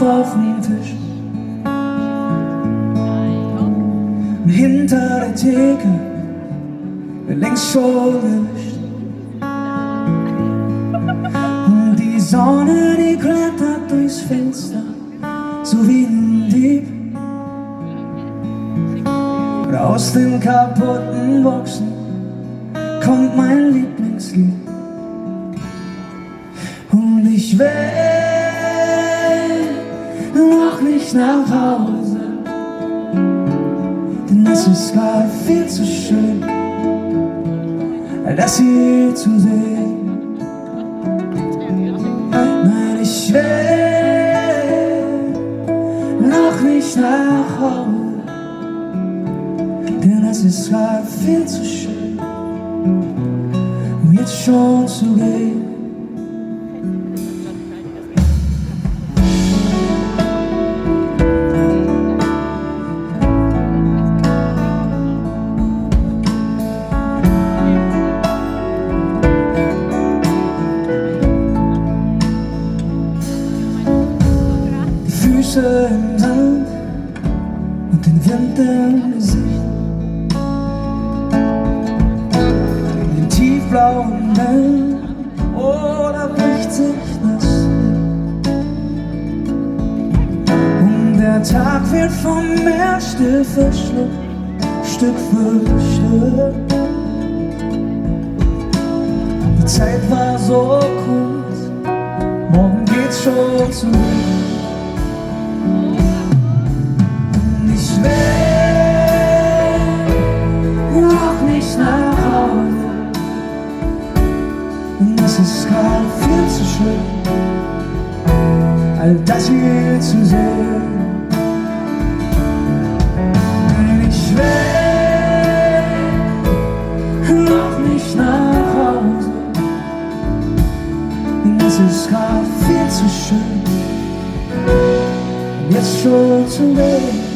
auf dem Tisch. Und hinter der Theke wird längst schon gewischt. Und die Sonne, die klettert durchs Fenster, so wie ein Dieb. Und aus den kaputten Boxen kommt mein Lieblingslied. Und ich will noch nicht nach Hause, denn es ist gerade viel zu schön, das hier zu sehen. Nein, ich will noch nicht nach Hause, denn es ist gerade viel zu schön, um jetzt schon zu gehen. Füße im Sand und den Wind im Gesicht. In den tiefblauen Wellen, oh, da bricht sich das Licht. Und der Tag wird vom Meer still verschluckt, Stück für Stück. Die Zeit war so kurz, morgen geht's schon zurück. Ich will noch nicht nach Hause, und es ist gerade viel zu schön, all das hier zu sehen. Ich will noch nicht nach Hause, und es ist gerade viel zu schön, jetzt schon zu gehen.